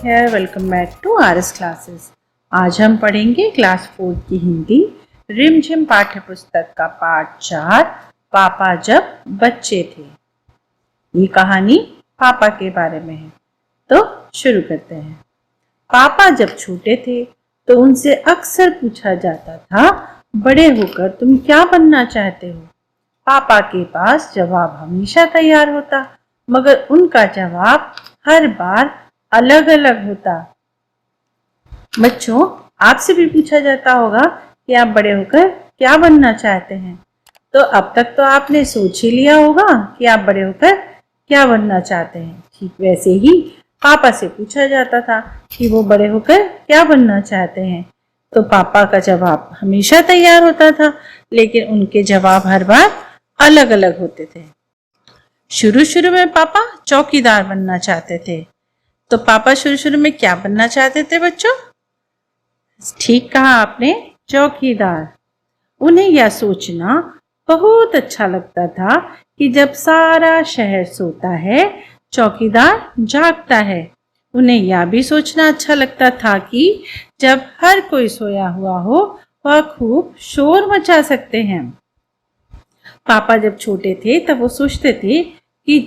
है, welcome back to RS classes. आज हम पढ़ेंगे क्लास 4 की हिंदी रिमझिम पाठ्य पुस्तक का पाठ 4 पापा जब बच्चे थे। ये कहानी पापा के बारे में है, तो शुरू करते हैं। पापा जब छोटे थे तो उनसे अक्सर पूछा जाता था, बड़े होकर तुम क्या बनना चाहते हो? पापा के पास जवाब हमेशा तैयार होता, मगर उनका जवाब हर बार अलग अलग होता। बच्चों, आपसे भी पूछा जाता होगा कि आप बड़े होकर क्या बनना चाहते हैं। तो अब तक तो आपने सोच ही लिया होगा कि आप बड़े होकर क्या बनना चाहते हैं। ठीक वैसे ही पापा से पूछा जाता था कि वो बड़े होकर क्या बनना चाहते हैं, तो पापा का जवाब हमेशा तैयार होता था, लेकिन उनके जवाब हर बार अलग अलग होते थे। शुरू में पापा चौकीदार बनना चाहते थे। तो पापा शुरू में क्या बनना चाहते थे बच्चों? ठीक कहा आपने, चौकीदार। उन्हें यह सोचना बहुत अच्छा लगता था कि जब सारा शहर सोता है, चौकीदार जागता है। उन्हें यह भी सोचना अच्छा लगता था कि जब हर कोई सोया हुआ हो, वह खूब शोर मचा सकते हैं। पापा जब छोटे थे तब वो सोचते थे कि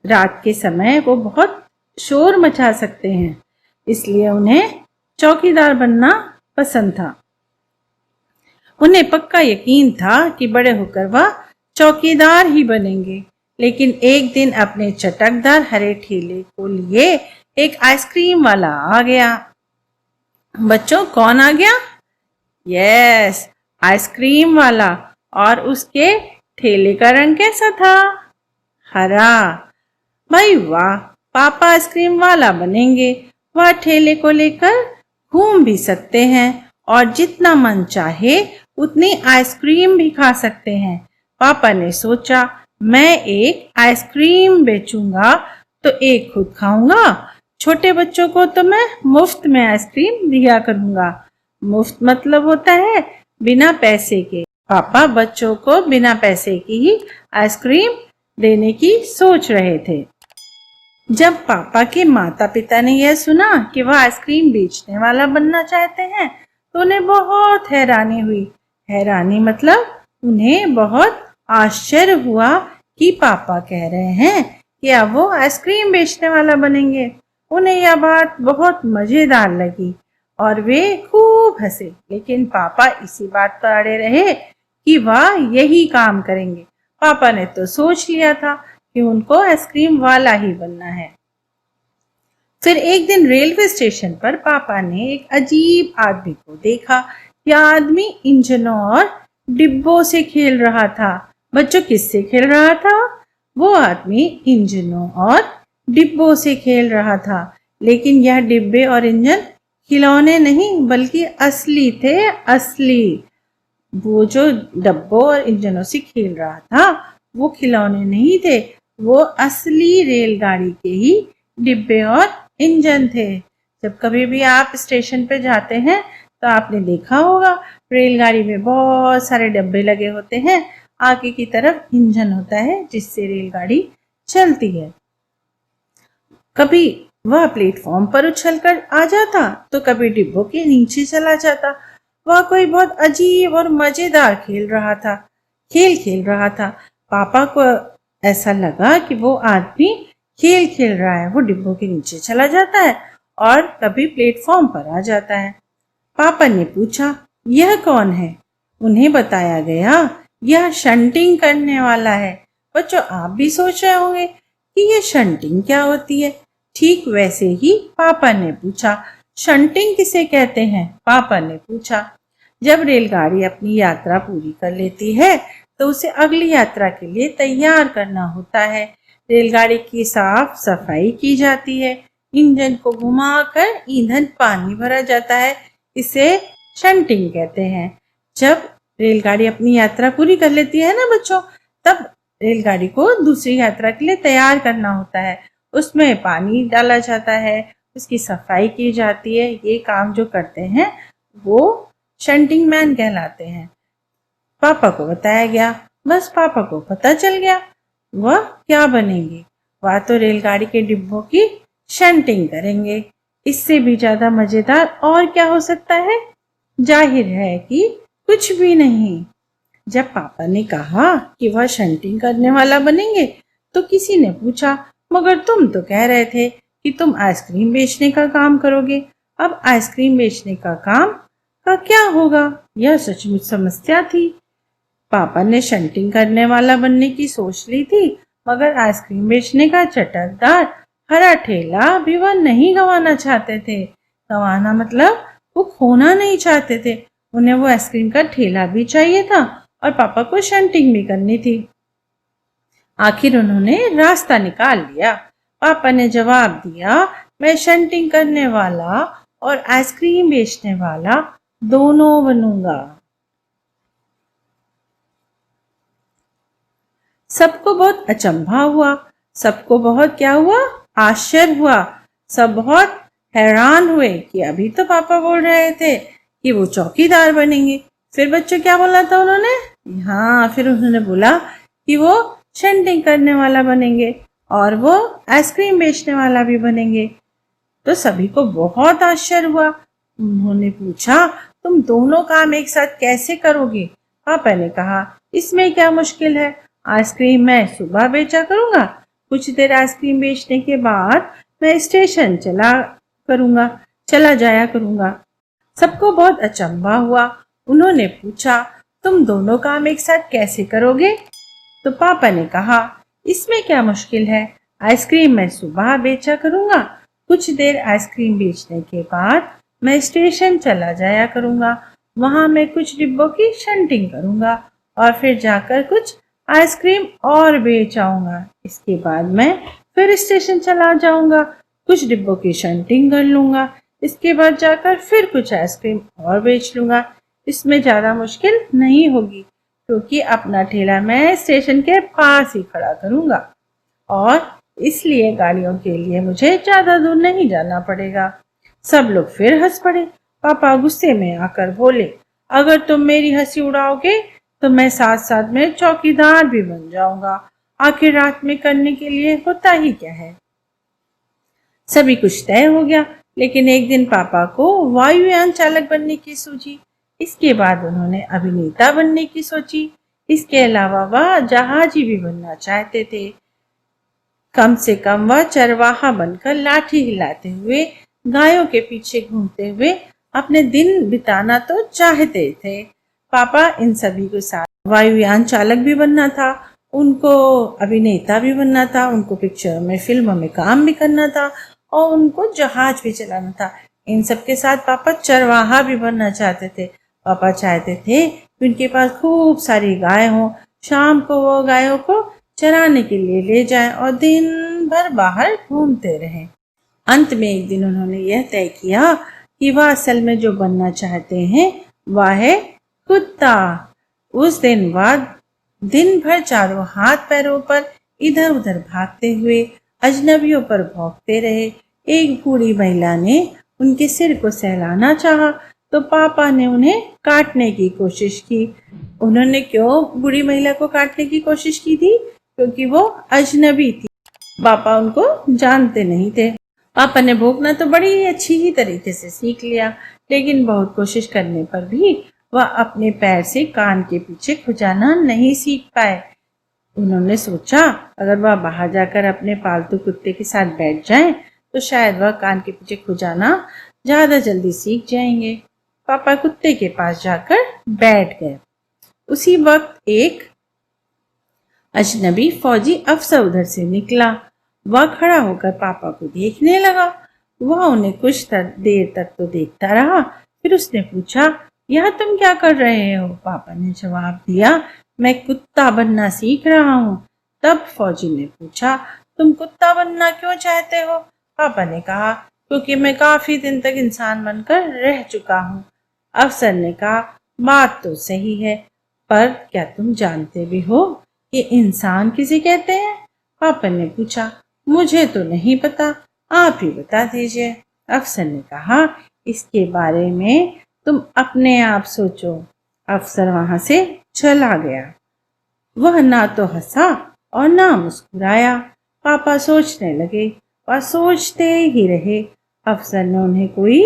रात के समय वो बहुत शोर मचा सकते हैं, इसलिए उन्हें चौकीदार बनना पसंद था। उन्हें पक्का यकीन था कि बड़े होकर वह चौकीदार ही बनेंगे। लेकिन एक दिन अपने चटकदार हरे ठेले को लिए एक आइसक्रीम वाला आ गया। बच्चों, कौन आ गया? यस, आइसक्रीम वाला। और उसके ठेले का रंग कैसा था? हरा। भाई वाह, पापा आइसक्रीम वाला बनेंगे। वह ठेले को लेकर घूम भी सकते हैं और जितना मन चाहे उतनी आइसक्रीम भी खा सकते हैं। पापा ने सोचा, मैं एक आइसक्रीम बेचूंगा तो एक खुद खाऊंगा, छोटे बच्चों को तो मैं मुफ्त में आइसक्रीम दिया करूंगा। मुफ्त मतलब होता है बिना पैसे के। पापा बच्चों को बिना पैसे की ही आइसक्रीम देने की सोच रहे थे। जब पापा के माता पिता ने यह सुना कि वह आइसक्रीम बेचने वाला बनना चाहते हैं, तो उन्हें बहुत हैरानी हुई। हैरानी मतलब उन्हें बहुत आश्चर्य हुआ कि पापा कह रहे हैं कि अब वो आइसक्रीम बेचने वाला बनेंगे। उन्हें यह बात बहुत मजेदार लगी और वे खूब हंसे। लेकिन पापा इसी बात पर अड़े रहे कि वह यही काम करेंगे। पापा ने तो सोच लिया था कि उनको आइसक्रीम वाला ही बनना है। फिर एक दिन रेलवे स्टेशन पर पापा ने एक अजीब आदमी को देखा। यह आदमी इंजनों और डिब्बों से खेल रहा था। बच्चों, किससे खेल रहा था? वो आदमी इंजनों और डिब्बों से खेल रहा था। लेकिन यह डिब्बे और इंजन खिलौने नहीं बल्कि असली थे, असली। वो जो डब्बों और इंजनों से खेल रहा था वो खिलौने नहीं थे, वो असली रेलगाड़ी के ही डिब्बे और इंजन थे। जब कभी भी आप स्टेशन पे जाते हैं तो आपने देखा होगा रेलगाड़ी में बहुत सारे डब्बे लगे होते हैं, आगे की तरफ इंजन होता है जिससे रेलगाड़ी चलती है। कभी वह प्लेटफॉर्म पर उछलकर आ जाता तो कभी डिब्बों के नीचे चला जाता। वह कोई बहुत अजीब और मजेदार खेल रहा था। पापा को ऐसा लगा कि वो आदमी खेल रहा है। वो डिब्बों के नीचे चला जाता है और कभी प्लेटफॉर्म पर आ जाता है। पापा ने पूछा, यह कौन है? उन्हें बताया गया, यह शंटिंग करने वाला है। बच्चों, आप भी सोच रहे होंगे कि यह शंटिंग क्या होती है। ठीक वैसे ही पापा ने पूछा, शंटिंग किसे कहते हैं? पापा ने पूछा। जब रेलगाड़ी अपनी यात्रा पूरी कर लेती है तो उसे अगली यात्रा के लिए तैयार करना होता है। रेलगाड़ी की साफ सफाई की जाती है, इंजन को घुमाकर ईंधन पानी भरा जाता है, इसे शंटिंग कहते हैं। जब रेलगाड़ी अपनी यात्रा पूरी कर लेती है ना बच्चों, तब रेलगाड़ी को दूसरी यात्रा के लिए तैयार करना होता है। उसमें पानी डाला जाता है, उसकी सफाई की जाती है। ये काम जो करते हैं वो शंटिंग मैन कहलाते हैं। पापा को बताया गया, बस पापा को पता चल गया वह क्या बनेंगे। वह तो रेलगाड़ी के डिब्बों की शंटिंग करेंगे। इससे भी ज्यादा मजेदार और क्या हो सकता है? जाहिर है कि कुछ भी नहीं। जब पापा ने कहा कि वह शंटिंग करने वाला बनेंगे, तो किसी ने पूछा, मगर तुम तो कह रहे थे कि तुम आइसक्रीम बेचने का काम करोगे। अब आइसक्रीम बेचने का काम का क्या होगा? यह सचमुच समस्या थी। पापा ने शंटिंग करने वाला बनने की सोच ली थी, मगर आइसक्रीम बेचने का चटकदार हरा ठेला भी वह नहीं गंवाना चाहते थे। गंवाना मतलब वो खोना नहीं चाहते थे। उन्हें वो आइसक्रीम का ठेला भी चाहिए था और पापा को शंटिंग भी करनी थी। आखिर उन्होंने रास्ता निकाल लिया। पापा ने जवाब दिया, मैं शंटिंग करने वाला और आइसक्रीम बेचने वाला दोनों बनूंगा। सबको बहुत अचंभा हुआ। सबको बहुत क्या हुआ? आश्चर्य हुआ। सब बहुत हैरान हुए कि अभी तो पापा बोल रहे थे कि वो चौकीदार बनेंगे। फिर बच्चों क्या बोला था उन्होंने? हाँ, फिर उन्होंने बोला कि वो शंटिंग करने वाला बनेंगे और वो आइसक्रीम बेचने वाला भी बनेंगे। तो सभी को बहुत आश्चर्य हुआ। उन्होंने पूछा, तुम दोनों काम एक साथ कैसे करोगे? पापा ने कहा, इसमें क्या मुश्किल है? आइसक्रीम मैं सुबह बेचा करूंगा, कुछ देर आइसक्रीम बेचने के बाद मैं स्टेशन चला जाया करूंगा। सबको बहुत अचंभा हुआ। उन्होंने पूछा, तुम दोनों काम एक साथ कैसे करोगे? तो पापा ने कहा, इसमें क्या मुश्किल है? आइसक्रीम मैं सुबह बेचा करूंगा, कुछ देर आइसक्रीम बेचने के बाद मैं स्टेशन चला जाया करूंगा। वहां मैं कुछ डिब्बों की शंटिंग करूंगा और फिर जाकर कुछ आइसक्रीम और बेच आऊंगा। इसके बाद मैं फिर स्टेशन चला जाऊंगा, कुछ डिब्बों की शंटिंग कर लूंगा। इसके बाद जाकर फिर कुछ आइसक्रीम और बेच लूंगा। इसमें ज़्यादा मुश्किल नहीं होगी, क्योंकि अपना ठेला मैं स्टेशन के पास ही खड़ा करूंगा और इसलिए गाड़ियों के लिए मुझे ज़्यादा दूर नहीं जाना पड़ेगा। सब लोग फिर हंस पड़े। पापा गुस्से में आकर बोले, अगर तुम मेरी हंसी उड़ाओगे तो मैं साथ साथ में चौकीदार भी बन जाऊंगा। आखिर रात में करने के लिए होता ही क्या है। सभी कुछ तय हो गया, लेकिन एक दिन पापा को वायुयान चालक बनने की सूझी। इसके बाद उन्होंने अभिनेता बनने की सोची। इसके अलावा वह जहाजी भी बनना चाहते थे। कम से कम वह चरवाहा बनकर लाठी हिलाते हुए गायों के पीछे घूमते हुए अपने दिन बिताना तो चाहते थे। पापा इन सभी को साथ वायुयान चालक भी बनना था, उनको अभिनेता भी बनना था, उनको पिक्चर में फिल्मों में काम भी करना था और उनको जहाज भी चलाना था। इन सब के साथ पापा चरवाहा भी बनना चाहते थे। पापा चाहते थे कि उनके पास खूब सारी गाय हों। शाम को वो गायों को चराने के लिए ले जाएं और दिन भर बाहर घूमते रहें। अंत में एक दिन उन्होंने यह तय किया कि वह असल में जो बनना चाहते हैं वह है कुत्ता। उस दिन बाद दिन भर चारों हाथ पैरों पर इधर उधर भागते हुए अजनबियों पर भौंकते रहे। एक बूढ़ी महिला ने उनके सिर को सहलाना चाहा तो पापा ने उन्हें काटने की कोशिश की। उन्होंने क्यों बूढ़ी महिला को काटने की कोशिश की थी? क्योंकि वो अजनबी थी। पापा उनको जानते नहीं थे। पापा ने भौंकना तो बड़ी अच्छी ही तरीके से सीख लिया, लेकिन बहुत कोशिश करने पर भी वह अपने पैर से कान के पीछे खुजाना नहीं सीख पाए। उन्होंने सोचा, अगर वह बाहर जाकर अपने पालतू कुत्ते के साथ बैठ जाएं, तो शायद वह कान के पीछे खुजाना ज़्यादा जल्दी सीख जाएंगे। पापा कुत्ते के पास जाकर बैठ गए। उसी वक्त एक अजनबी फौजी अफसर उधर से निकला। वह खड़ा होकर पापा को देखने लगा। वह उन्हें कुछ देर तक तो देखता रहा, फिर उसने पूछा, यह तुम क्या कर रहे हो? पापा ने जवाब दिया, मैं कुत्ता बनना सीख रहा हूँ। तब फौजी ने पूछा, तुम कुत्ता बनना क्यों चाहते हो? पापा ने कहा, क्योंकि मैं काफी दिन तक इंसान बनकर रह चुका हूँ। अफसर ने कहा, बात तो सही है, पर क्या तुम जानते भी हो कि इंसान किसे कहते हैं? पापा ने पूछा, मुझे तो नहीं पता, आप ही बता दीजिए। अफसर ने कहा, इसके बारे में तुम अपने आप सोचो। अफसर वहां से चला गया। वह ना तो हंसा और ना मुस्कुराया। पापा सोचने लगे। वह सोचते ही रहे। अफसर ने उन्हें कोई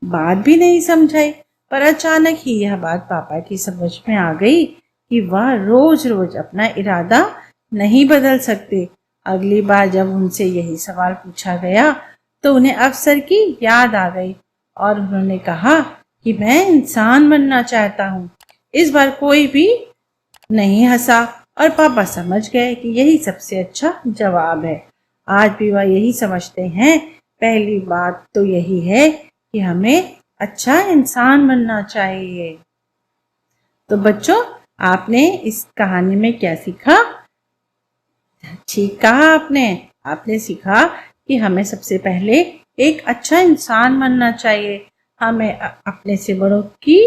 बात भी नहीं समझाई, पर अचानक ही यह बात पापा की समझ में आ गई कि वह रोज रोज अपना इरादा नहीं बदल सकते। अगली बार जब उनसे यही सवाल पूछा गया तो उन्हें अफसर की याद आ गई और उन्होंने कहा कि मैं इंसान बनना चाहता हूँ। इस बार कोई भी नहीं हंसा और पापा समझ गए कि यही सबसे अच्छा जवाब है। आज भी वह यही समझते हैं। पहली बात तो यही है कि हमें अच्छा इंसान बनना चाहिए। तो बच्चों, आपने इस कहानी में क्या सीखा? ठीक कहा आपने। आपने सीखा कि हमें सबसे पहले एक अच्छा इंसान बनना चाहिए। हमें अपने से बड़ों की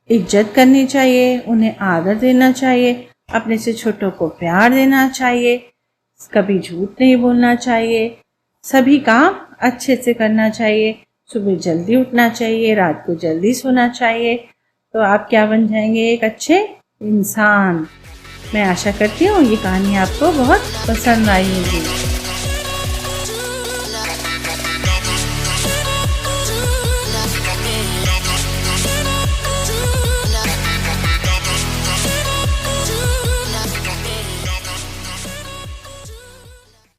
इज्जत करनी चाहिए, उन्हें आदर देना चाहिए, अपने से छोटों को प्यार देना चाहिए, कभी झूठ नहीं बोलना चाहिए, सभी काम अच्छे से करना चाहिए, सुबह जल्दी उठना चाहिए, रात को जल्दी सोना चाहिए। तो आप क्या बन जाएंगे? एक अच्छे इंसान। मैं आशा करती हूँ ये कहानी आपको बहुत पसंद आई होगी।